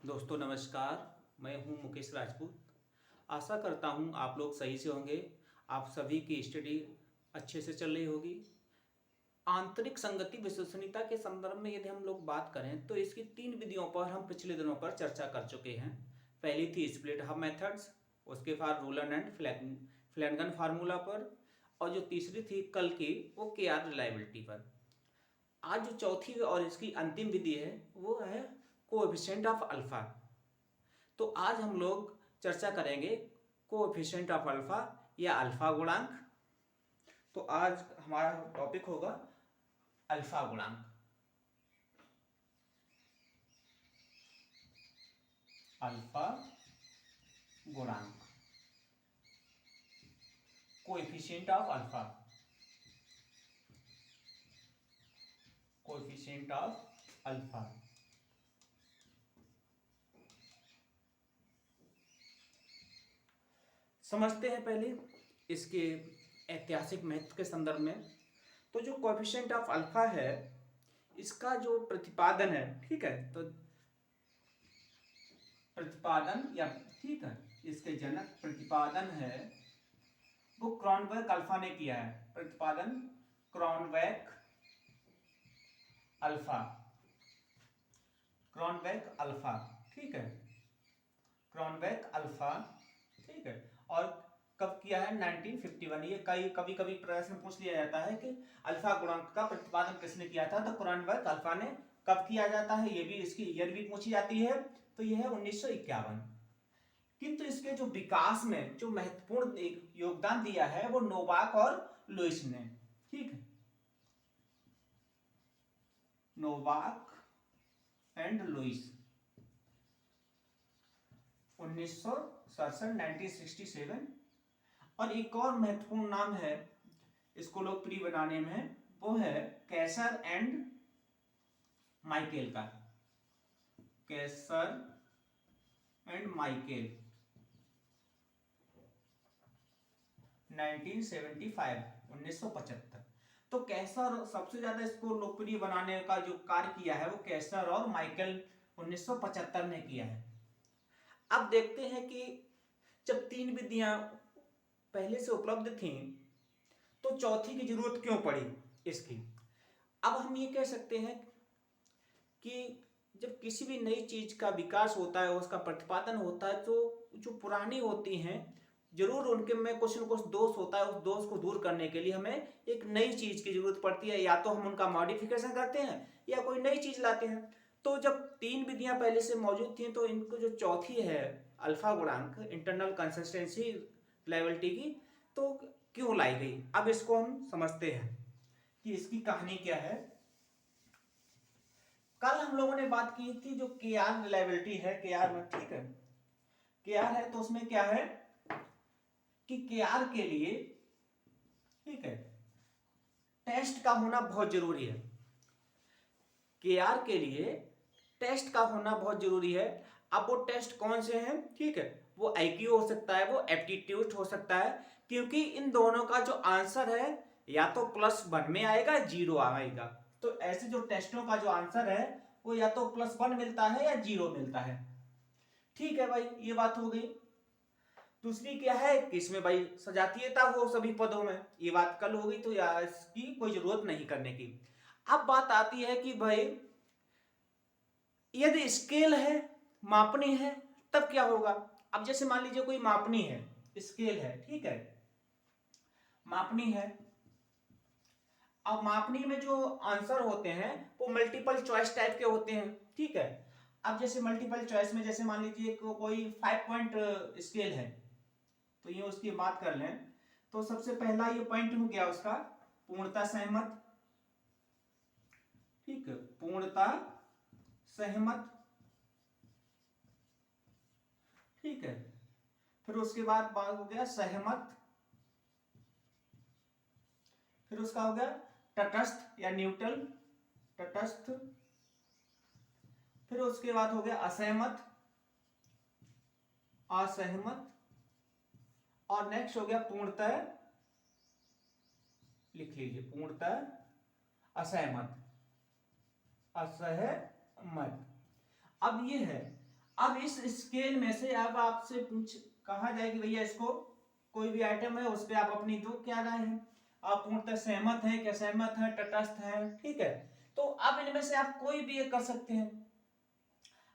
दोस्तों नमस्कार। मैं हूं मुकेश राजपूत। आशा करता हूं आप लोग सही से होंगे। आप सभी की स्टडी अच्छे से चल रही होगी। आंतरिक संगति विश्वसनीयता के संदर्भ में यदि हम लोग बात करें तो इसकी तीन विधियों पर हम पिछले दिनों पर चर्चा कर चुके हैं। पहली थी स्प्लिट हब मेथड्स, उसके बाद रूलन एंड फ्लैनगन फार्मूला पर, और जो तीसरी थी कल की वो के आर रिलायबिलिटी पर। आज जो चौथी और इसकी अंतिम विधि है वो है कोएफिशिएंट ऑफ अल्फा। तो आज हम लोग चर्चा करेंगे कोएफिशिएंट ऑफ अल्फा या अल्फा गुणांक। तो आज हमारा टॉपिक होगा अल्फा गुणांक। अल्फा गुणांक, coefficient of alpha, coefficient of alpha. समझते हैं पहले इसके ऐतिहासिक महत्व के संदर्भ में। तो जो कोएफिशिएंट ऑफ अल्फा है इसका जो प्रतिपादन है, ठीक है, तो प्रतिपादन या ठीक है इसके जनक प्रतिपादन है वो क्रॉनबर्ग अल्फा ने किया है। प्रतिपादन क्रॉनबर्ग अल्फा, क्रॉनबर्ग अल्फा, ठीक है, क्रॉनबर्ग अल्फा, ठीक है। और कब किया है? 1951। ये कभी कभी प्रश्न पूछ लिया जाता है कि अल्फा गुणांक का प्रतिपादन किसने किया था, तो क्रॉनबर्ग अल्फा ने कब किया जाता है, ये भी इसकी ईयर भी पूछी जाती है। तो यह है 1951। किंतु इसके जो विकास में जो महत्वपूर्ण योगदान दिया है वो नोवाक और लुईस ने, ठीक है, नोवाक एंड लुईस 1967। और एक और महत्वपूर्ण नाम है इसको लोकप्रिय बनाने में, वो है कैसर एंड माइकेल का, कैसर एंड माइकेल 1975। तो कैसर सबसे ज्यादा इसको लोकप्रिय बनाने का जो कार्य किया है वो कैसर और माइकल 1975 ने किया है। अब देखते हैं कि जब तीन विधियां पहले से उपलब्ध थीं तो चौथी की जरूरत क्यों पड़ी इसकी। अब हम ये कह सकते हैं कि जब किसी भी नई चीज का विकास होता है, उसका प्रतिपादन होता है, तो जो पुरानी होती हैं जरूर उनके में कुछ न कुछ दोष होता है। उस दोष को दूर करने के लिए हमें एक नई चीज की जरूरत पड़ती है, या तो हम उनका मॉडिफिकेशन करते हैं या कोई नई चीज लाते हैं। तो जब तीन विधियां पहले से मौजूद थी तो इनको जो चौथी है अल्फा गुणांक, इंटरनल कंसिस्टेंसी रिलायबिलिटी की, तो क्यों लाई गई, अब इसको हम समझते हैं कि इसकी कहानी क्या है। कल हम लोगों ने बात की थी जो के आर रिलायबिलिटी है, के आर में, ठीक है, के आर है तो उसमें क्या है कि के आर के लिए, ठीक है, टेस्ट का होना बहुत जरूरी है। के आर के लिए टेस्ट का होना बहुत जरूरी है। अब वो टेस्ट कौन से हैं, ठीक है, वो आईक्यू हो सकता है, वो एप्टीट्यूड हो सकता है, क्योंकि इन दोनों का जो आंसर है या तो +1 में आएगा, 0 आएगा। तो ऐसे जो टेस्टों का जो आंसर है वो या तो +1 मिलता है या 0 मिलता है। ठीक है भाई, ये बात हो गई। दूसरी क्या है कि इसमें भाई सजातीयता हो सभी पदों में, ये बात कल हो गई, तो यार इसकी कोई जरूरत नहीं करने की। अब बात आती है कि भाई यदि स्केल है, मापनी है, तब क्या होगा। अब जैसे मान लीजिए कोई मापनी है, स्केल है, ठीक है, मापनी है। अब मापनी में जो आंसर होते हैं वो मल्टीपल चॉइस टाइप के होते हैं, ठीक है। अब जैसे मल्टीपल चॉइस में जैसे मान लीजिए कोई 5 पॉइंट स्केल है, तो ये उसकी बात कर लें तो सबसे पहला ये पॉइंट हो गया उसका पूर्णता सहमत, ठीक है, पूर्णता सहमत, ठीक है। फिर उसके बाद बात हो गया सहमत, फिर उसका हो गया तटस्थ या न्यूट्रल, तटस्थ। फिर उसके बाद हो गया असहमत, असहमत। और नेक्स्ट हो गया पूर्णतः, लिख लीजिए पूर्णतः असहमत, असहमत। अब ये है, अब इस स्केल में से अब आपसे कहा जाए कि भैया इसको कोई भी आइटम है उस पर आप अपनी दो क्या राय है, आप पूर्णतः सहमत हैं क्या सहमत हैं तटस्थ हैं, ठीक है। तो अब इनमें से आप कोई भी एक कर सकते हैं।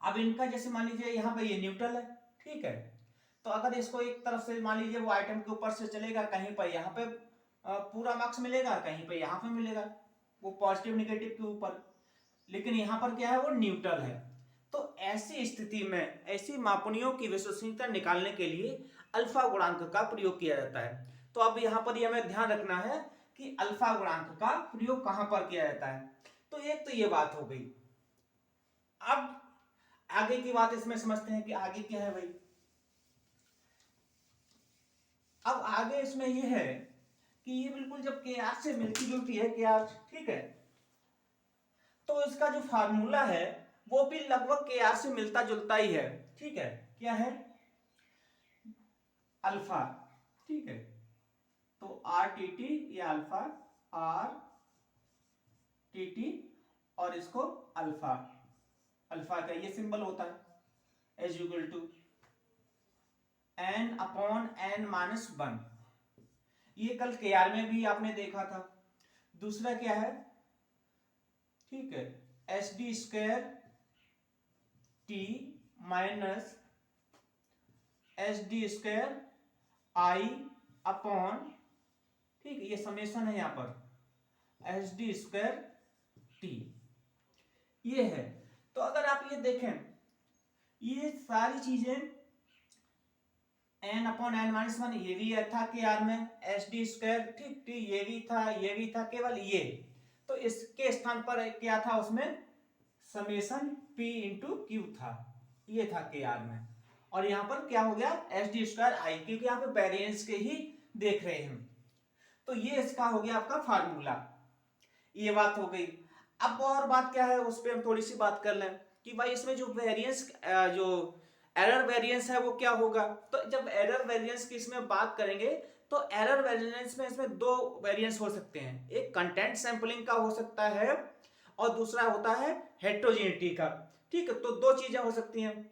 अब इनका जैसे मान लीजिए यहाँ पे ये न्यूट्रल है, ठीक है। तो अगर इसको एक तरफ से मान लीजिए वो आइटम के ऊपर से चलेगा, कहीं पर यहाँ पे पूरा मार्क्स मिलेगा, कहीं पे यहाँ पे मिलेगा, वो पॉजिटिव निगेटिव के ऊपर, लेकिन यहाँ पर क्या है वो न्यूट्रल है। तो ऐसी स्थिति में ऐसी मापनियों की विश्वसनीयता निकालने के लिए अल्फा गुणांक का प्रयोग किया जाता है। तो अब यहाँ पर हमें ध्यान रखना है कि अल्फा गुणांक का प्रयोग कहां पर किया जाता है। तो एक तो ये बात हो गई। अब आगे की बात इसमें समझते हैं कि आगे क्या है भाई। अब आगे इसमें ये है कि ये बिल्कुल जब के आर से मिलती जुलती है के आर, ठीक है, तो इसका जो फार्मूला है वो भी लगभग के आर से मिलता जुलता ही है, ठीक है। क्या है, अल्फा, ठीक है। तो आर टी टी या अल्फा, आर टी टी और इसको अल्फा, अल्फा का ये सिंबल होता है as equal to N upon N minus one. ये कल के आर में भी आपने देखा था। दूसरा क्या है, ठीक है, H D square T minus H D square I upon, ठीक है, ये समेशन है यहाँ पर एच डी स्क्वायर टी, ये है। तो अगर आप ये देखें ये सारी चीजें N upon N minus one, ये भी था के आर में एच डी स्क्वायर, ठीक, टी ये भी था, ये भी था, केवल ये। तो इसके स्थान पर क्या था उसमें समेशन पी इंटू क्यू था, ये था के आर में। और यहाँ पर क्या हो गया एच डी स्क्वायर आई, क्योंकि यहाँ पे वेरिएंस के ही देख रहे हैं। तो ये इसका हो गया आपका फार्मूला, ये बात हो गई। अब और बात क्या है उस पर हम थोड़ी सी बात कर लें कि भाई इसमें जो वेरिएंस जो एरर वेरिएंस है वो क्या होगा। तो जब एरर वेरिएंस की इसमें बात करेंगे तो एरर वेरिएंस में इसमें दो वेरिएंस हो सकते हैं, एक कंटेंट सैंपलिंग का हो सकता है और दूसरा होता है हेट्रोजेनिटी का, ठीक है। तो दो चीजें हो सकती हैं।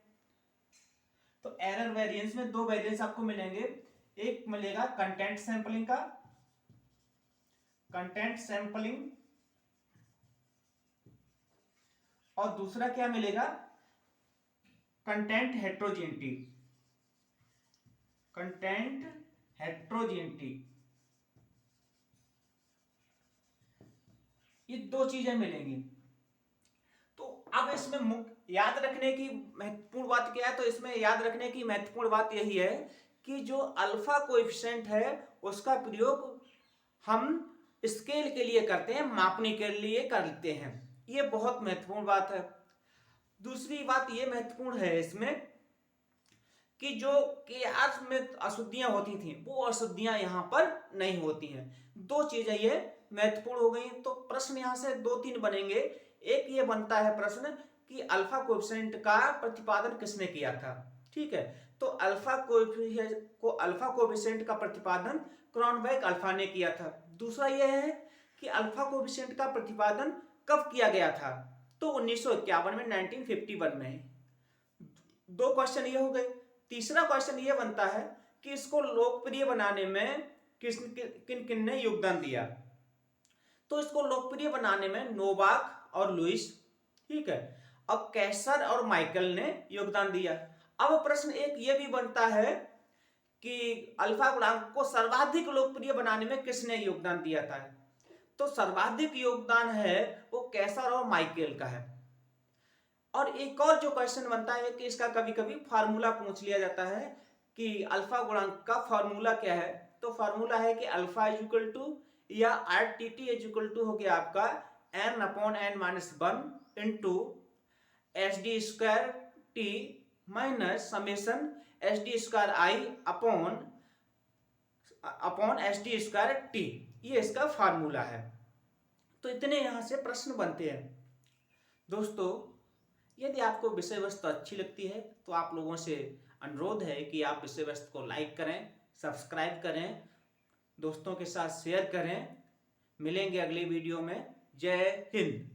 तो एरर वेरिएंस में दो वेरिएंस आपको मिलेंगे, एक मिलेगा कंटेंट सैंपलिंग का, कंटेंट सैंपलिंग, और दूसरा क्या मिलेगा कंटेंट हेट्रोजेनिटी, कंटेंट हेट्रोजेनिटी। ये दो चीजें मिलेंगी। तो अब इसमें याद रखने की महत्वपूर्ण बात क्या है, तो इसमें याद रखने की महत्वपूर्ण बात यही है कि जो अल्फा कोएफिशिएंट है उसका प्रयोग हम स्केल के लिए करते हैं, मापने के लिए करते हैं, ये बहुत महत्वपूर्ण बात है। दूसरी बात ये महत्वपूर्ण है इसमें कि जो के आर में अशुद्धियां होती थी वो अशुद्धियां यहां पर नहीं होती हैं। दो चीजें ये महत्वपूर्ण हो गई। तो प्रश्न यहां से दो तीन बनेंगे। एक ये बनता है प्रश्न कि अल्फा कोएफिशिएंट का प्रतिपादन किसने किया था, ठीक है। तो अल्फा कोएफिशिएंट का प्रतिपादन क्रॉनबेक अल्फा ने किया था। दूसरा यह है कि अल्फा कोएफिशिएंट का प्रतिपादन कब किया गया था, तो 1951 में, 1951 में। दो क्वेश्चन ये हो गए। तीसरा क्वेश्चन ये बनता है कि इसको लोकप्रिय बनाने में किन किन ने योगदान दिया। तो इसको लोकप्रिय बनाने में नोवाक और लुइस, ठीक है, अब कैसर और माइकल ने योगदान दिया। अब प्रश्न एक ये भी बनता है कि अल्फा गुणांक को सर्वाधिक लोकप्रिय बनाने में किसने योगदान दिया था। तो सर्वाधिक योगदान है वो कैसर और माइकल का है। और एक और जो क्वेश्चन बनता है कि इसका कभी कभी फार्मूला पूछ लिया जाता है कि अल्फा गुणांक का फार्मूला क्या है। तो फार्मूला है कि अल्फा इज इक्वल टू या R T T is equal to हो गया आपका N upon N minus one into H D square T minus summation H D square I upon H D square T, ये इसका formula है। तो इतने यहां से प्रश्न बनते हैं। दोस्तों यदि आपको विषय वस्तु अच्छी लगती है तो आप लोगों से अनुरोध है कि आप विषय वस्तु को लाइक करें, सब्सक्राइब करें, दोस्तों के साथ शेयर करें। मिलेंगे अगली वीडियो में। जय हिंद।